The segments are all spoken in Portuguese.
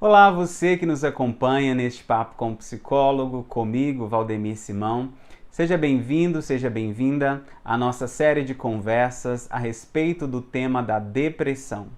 Olá, você que nos acompanha neste Papo com o Psicólogo, comigo, Valdemir Simão. Seja bem-vindo, seja bem-vinda à nossa série de conversas a respeito do tema da depressão.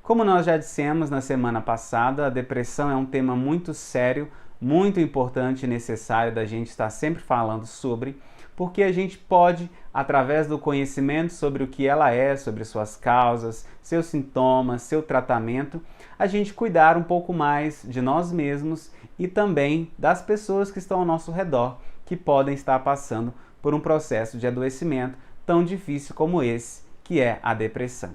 Como nós já dissemos na semana passada, a depressão é um tema muito sério, muito importante e necessário da gente estar sempre falando sobre, porque a gente pode, através do conhecimento sobre o que ela é, sobre suas causas, seus sintomas, seu tratamento, a gente cuidar um pouco mais de nós mesmos e também das pessoas que estão ao nosso redor, que podem estar passando por um processo de adoecimento tão difícil como esse, que é a depressão.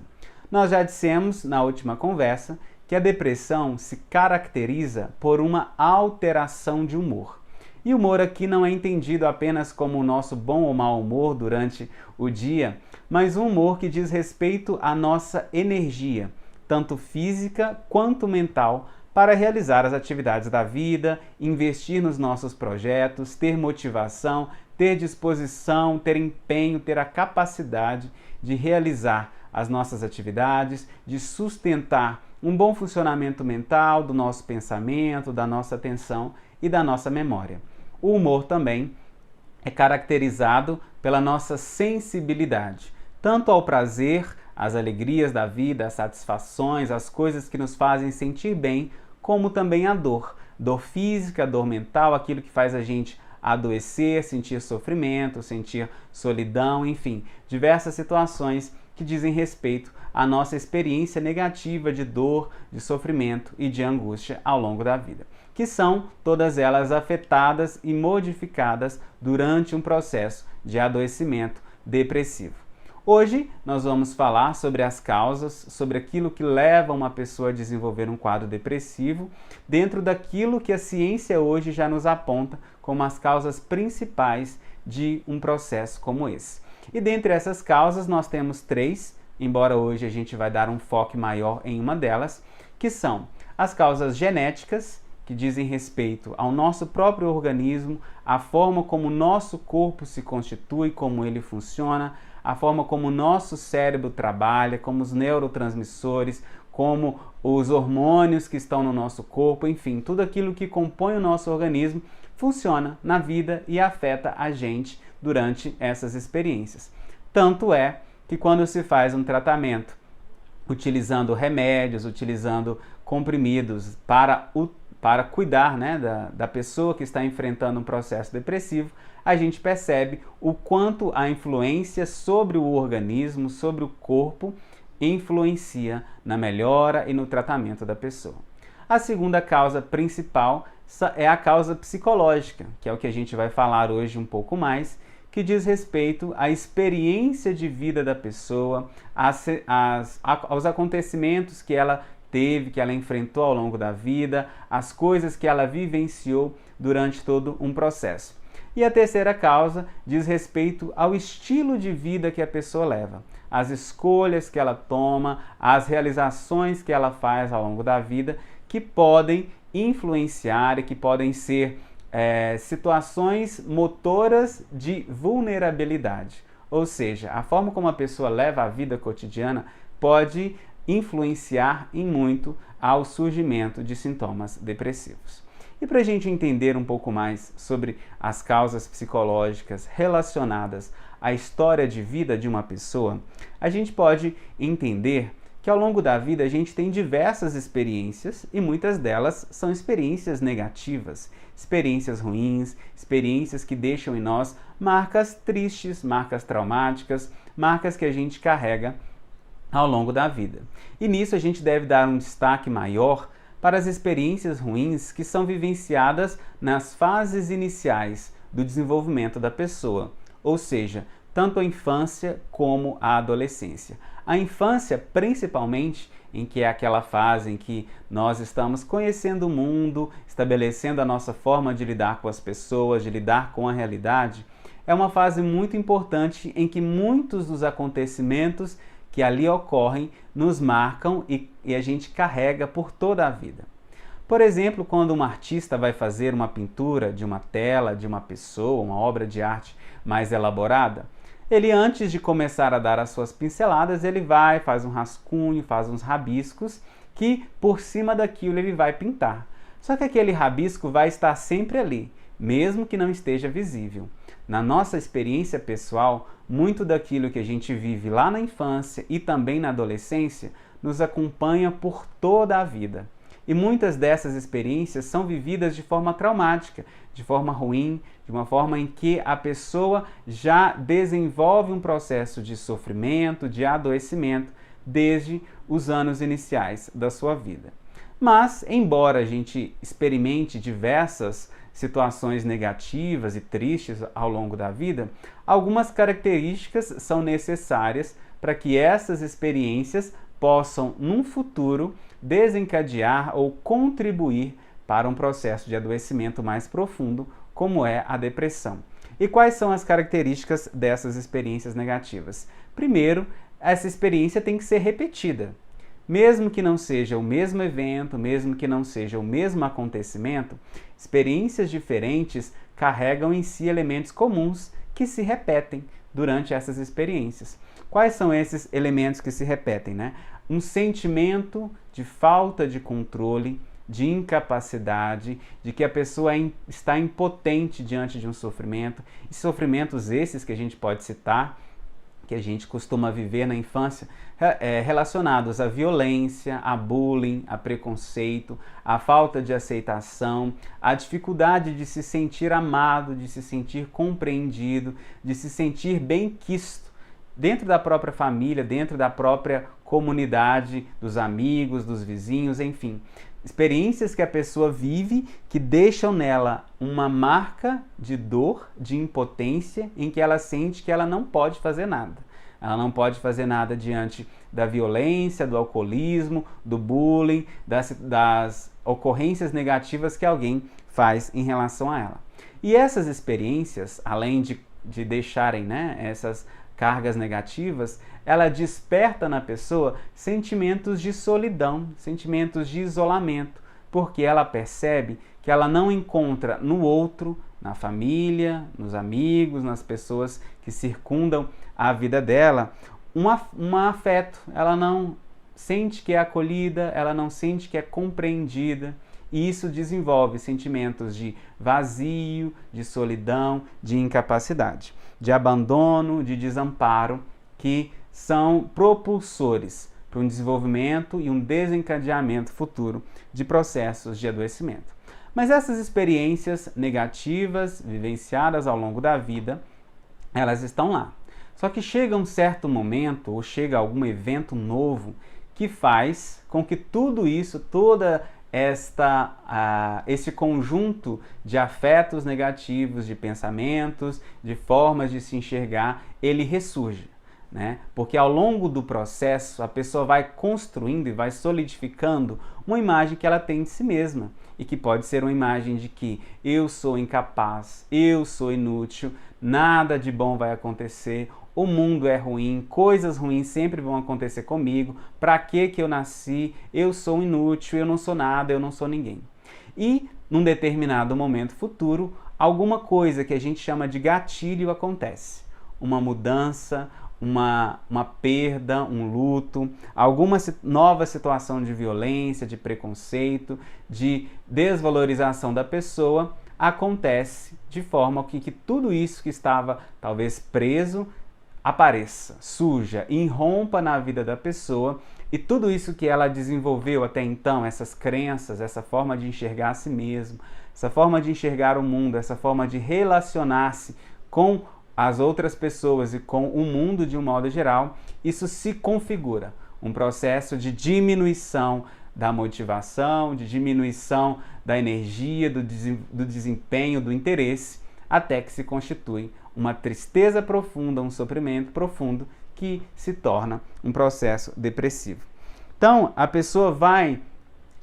Nós já dissemos na última conversa que a depressão se caracteriza por uma alteração de humor. E o humor aqui não é entendido apenas como o nosso bom ou mau humor durante o dia, mas um humor que diz respeito à nossa energia, tanto física quanto mental, para realizar as atividades da vida, investir nos nossos projetos, ter motivação, ter disposição, ter empenho, ter a capacidade de realizar as nossas atividades, de sustentar um bom funcionamento mental do nosso pensamento, da nossa atenção e da nossa memória. O humor também é caracterizado pela nossa sensibilidade, tanto ao prazer, às alegrias da vida, às satisfações, às coisas que nos fazem sentir bem, como também a dor. Dor física, dor mental, aquilo que faz a gente adoecer, sentir sofrimento, sentir solidão, enfim, diversas situações que dizem respeito à nossa experiência negativa de dor, de sofrimento e de angústia ao longo da vida, que são todas elas afetadas e modificadas durante um processo de adoecimento depressivo. Hoje nós vamos falar sobre as causas, sobre aquilo que leva uma pessoa a desenvolver um quadro depressivo, dentro daquilo que a ciência hoje já nos aponta como as causas principais de um processo como esse. E dentre essas causas nós temos três, embora hoje a gente vai dar um foco maior em uma delas, que são as causas genéticas, que dizem respeito ao nosso próprio organismo, a forma como o nosso corpo se constitui, como ele funciona, a forma como o nosso cérebro trabalha, como os neurotransmissores, como os hormônios que estão no nosso corpo, enfim, tudo aquilo que compõe o nosso organismo funciona na vida e afeta a gente durante essas experiências. Tanto é que quando se faz um tratamento utilizando remédios, utilizando comprimidos para cuidar, da pessoa que está enfrentando um processo depressivo, a gente percebe o quanto a influência sobre o organismo, sobre o corpo, influencia na melhora e no tratamento da pessoa. A segunda causa principal é a causa psicológica, que é o que a gente vai falar hoje um pouco mais, que diz respeito à experiência de vida da pessoa, aos acontecimentos que ela teve, que ela enfrentou ao longo da vida, as coisas que ela vivenciou durante todo um processo. E a terceira causa diz respeito ao estilo de vida que a pessoa leva, as escolhas que ela toma, as realizações que ela faz ao longo da vida, que podem influenciar e que podem ser situações motoras de vulnerabilidade. Ou seja, a forma como a pessoa leva a vida cotidiana pode influenciar em muito ao surgimento de sintomas depressivos. E para a gente entender um pouco mais sobre as causas psicológicas relacionadas à história de vida de uma pessoa, a gente pode entender que ao longo da vida a gente tem diversas experiências e muitas delas são experiências negativas, experiências ruins, experiências que deixam em nós marcas tristes, marcas traumáticas, marcas que a gente carrega ao longo da vida. E nisso a gente deve dar um destaque maior para as experiências ruins que são vivenciadas nas fases iniciais do desenvolvimento da pessoa, ou seja, tanto a infância como a adolescência. A infância, principalmente, em que é aquela fase em que nós estamos conhecendo o mundo, estabelecendo a nossa forma de lidar com as pessoas, de lidar com a realidade, é uma fase muito importante em que muitos dos acontecimentos que ali ocorrem nos marcam e a gente carrega por toda a vida. Por exemplo, quando um artista vai fazer uma pintura de uma tela, de uma pessoa, uma obra de arte mais elaborada, ele, antes de começar a dar as suas pinceladas, ele vai, faz um rascunho, faz uns rabiscos que por cima daquilo ele vai pintar. Só que aquele rabisco vai estar sempre ali, mesmo que não esteja visível. Na nossa experiência pessoal, muito daquilo que a gente vive lá na infância e também na adolescência nos acompanha por toda a vida. E muitas dessas experiências são vividas de forma traumática, de forma ruim, de uma forma em que a pessoa já desenvolve um processo de sofrimento, de adoecimento, desde os anos iniciais da sua vida. Mas, embora a gente experimente diversas situações negativas e tristes ao longo da vida, algumas características são necessárias para que essas experiências possam, num futuro, desencadear ou contribuir para um processo de adoecimento mais profundo, como é a depressão. E quais são as características dessas experiências negativas? Primeiro, essa experiência tem que ser repetida. Mesmo que não seja o mesmo evento, mesmo que não seja o mesmo acontecimento, experiências diferentes carregam em si elementos comuns que se repetem durante essas experiências. Quais são esses elementos que se repetem, né? Um sentimento de falta de controle, de incapacidade, de que a pessoa está impotente diante de um sofrimento, e sofrimentos esses que a gente pode citar, que a gente costuma viver na infância, relacionados à violência, a bullying, a preconceito, a falta de aceitação, a dificuldade de se sentir amado, de se sentir compreendido, de se sentir bem-quisto dentro da própria família, dentro da própria comunidade, dos amigos, dos vizinhos, enfim. Experiências que a pessoa vive que deixam nela uma marca de dor, de impotência, em que ela sente que ela não pode fazer nada. Ela não pode fazer nada diante da violência, do alcoolismo, do bullying, das ocorrências negativas que alguém faz em relação a ela. E essas experiências, além de deixarem, né, essas cargas negativas, ela desperta na pessoa sentimentos de solidão, sentimentos de isolamento, porque ela percebe que ela não encontra no outro, na família, nos amigos, nas pessoas que circundam a vida dela, um afeto. Ela não sente que é acolhida, ela não sente que é compreendida, e isso desenvolve sentimentos de vazio, de solidão, de incapacidade, de abandono, de desamparo, que são propulsores para um desenvolvimento e um desencadeamento futuro de processos de adoecimento. Mas essas experiências negativas, vivenciadas ao longo da vida, elas estão lá. Só que chega um certo momento, ou chega algum evento novo, que faz com que tudo isso, esse conjunto de afetos negativos, de pensamentos, de formas de se enxergar, ele ressurge, né? Porque ao longo do processo, a pessoa vai construindo e vai solidificando uma imagem que ela tem de si mesma, e que pode ser uma imagem de que eu sou incapaz, eu sou inútil, nada de bom vai acontecer, o mundo é ruim, coisas ruins sempre vão acontecer comigo, para que eu nasci, eu sou inútil, eu não sou nada, eu não sou ninguém. E, num determinado momento futuro, alguma coisa que a gente chama de gatilho acontece. Uma mudança, uma perda, um luto, alguma nova situação de violência, de preconceito, de desvalorização da pessoa, acontece de forma que tudo isso que estava talvez preso apareça, surja, irrompa na vida da pessoa, e tudo isso que ela desenvolveu até então, essas crenças, essa forma de enxergar a si mesmo, essa forma de enxergar o mundo, essa forma de relacionar-se com as outras pessoas e com o mundo de um modo geral, isso se configura. Um processo de diminuição da motivação, de diminuição da energia, do desempenho, do interesse, até que se constitui uma tristeza profunda, um sofrimento profundo que se torna um processo depressivo. Então, a pessoa vai,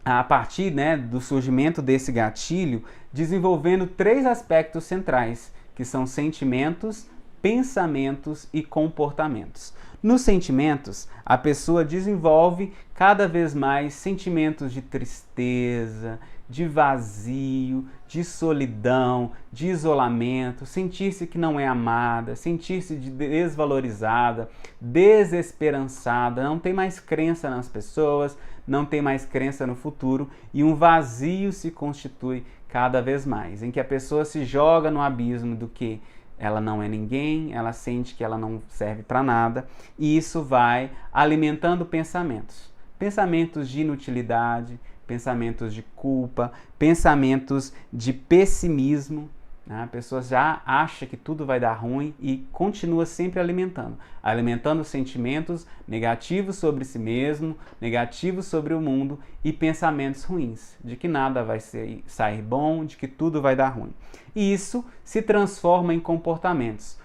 a partir, né, do surgimento desse gatilho, desenvolvendo 3 aspectos centrais, que são sentimentos, pensamentos e comportamentos. Nos sentimentos, a pessoa desenvolve cada vez mais sentimentos de tristeza, de vazio, de solidão, de isolamento, sentir-se que não é amada, sentir-se desvalorizada, desesperançada, não tem mais crença nas pessoas, não tem mais crença no futuro e um vazio se constitui cada vez mais, em que a pessoa se joga no abismo do que ela não é ninguém, ela sente que ela não serve para nada, e isso vai alimentando pensamentos. Pensamentos de inutilidade, pensamentos de culpa, pensamentos de pessimismo. A pessoa já acha que tudo vai dar ruim e continua sempre alimentando sentimentos negativos sobre si mesmo, negativos sobre o mundo e pensamentos ruins, de que nada vai sair bom, de que tudo vai dar ruim. E isso se transforma em comportamentos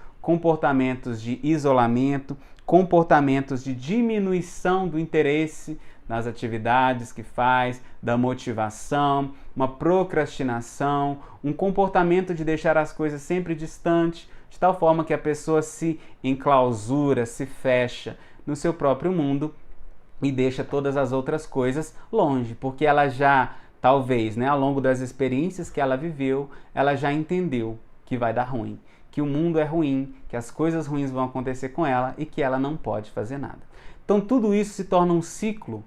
de isolamento, comportamentos de diminuição do interesse nas atividades que faz, da motivação, uma procrastinação, um comportamento de deixar as coisas sempre distantes, de tal forma que a pessoa se enclausura, se fecha no seu próprio mundo e deixa todas as outras coisas longe, porque ela já, talvez, ao longo das experiências que ela viveu, ela já entendeu que vai dar ruim, que o mundo é ruim, que as coisas ruins vão acontecer com ela e que ela não pode fazer nada. Então tudo isso se torna um ciclo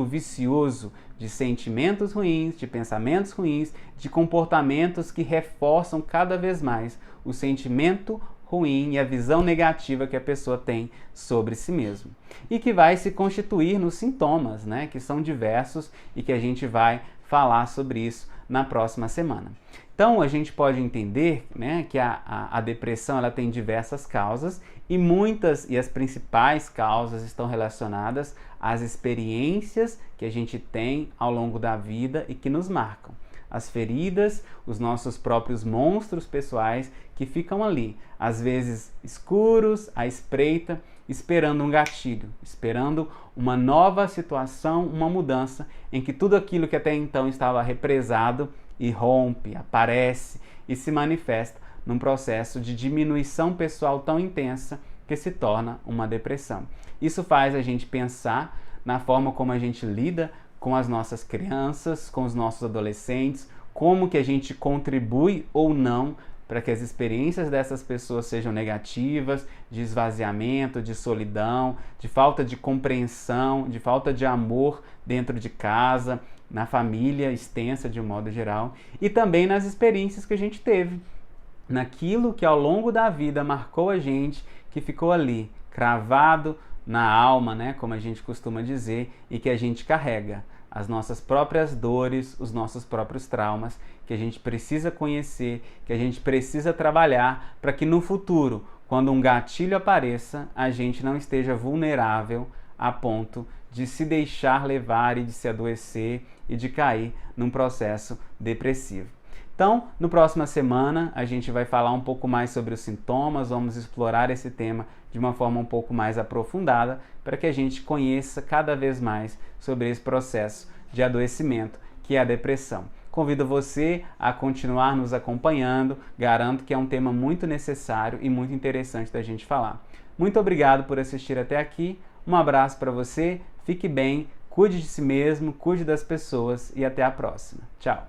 vicioso de sentimentos ruins, de pensamentos ruins, de comportamentos que reforçam cada vez mais o sentimento ruim e a visão negativa que a pessoa tem sobre si mesma. E que vai se constituir nos sintomas, que são diversos e que a gente vai falar sobre isso na próxima semana. Então, a gente pode entender que a depressão ela tem diversas causas e as principais causas estão relacionadas às experiências que a gente tem ao longo da vida e que nos marcam. As feridas, os nossos próprios monstros pessoais que ficam ali, às vezes escuros, à espreita, esperando um gatilho, esperando uma nova situação, uma mudança em que tudo aquilo que até então estava represado irrompe, aparece e se manifesta num processo de diminuição pessoal tão intensa que se torna uma depressão. Isso faz a gente pensar na forma como a gente lida com as nossas crianças, com os nossos adolescentes, como que a gente contribui ou não para que as experiências dessas pessoas sejam negativas, de esvaziamento, de solidão, de falta de compreensão, de falta de amor dentro de casa, na família extensa de um modo geral, e também nas experiências que a gente teve, naquilo que ao longo da vida marcou a gente, que ficou ali, cravado na alma, como a gente costuma dizer, e que a gente carrega. As nossas próprias dores, os nossos próprios traumas, que a gente precisa conhecer, que a gente precisa trabalhar para que no futuro, quando um gatilho apareça, a gente não esteja vulnerável a ponto de se deixar levar e de se adoecer e de cair num processo depressivo. Então, na próxima semana, a gente vai falar um pouco mais sobre os sintomas, vamos explorar esse tema de uma forma um pouco mais aprofundada para que a gente conheça cada vez mais sobre esse processo de adoecimento que é a depressão. Convido você a continuar nos acompanhando, garanto que é um tema muito necessário e muito interessante da gente falar. Muito obrigado por assistir até aqui, um abraço para você, fique bem, cuide de si mesmo, cuide das pessoas e até a próxima. Tchau!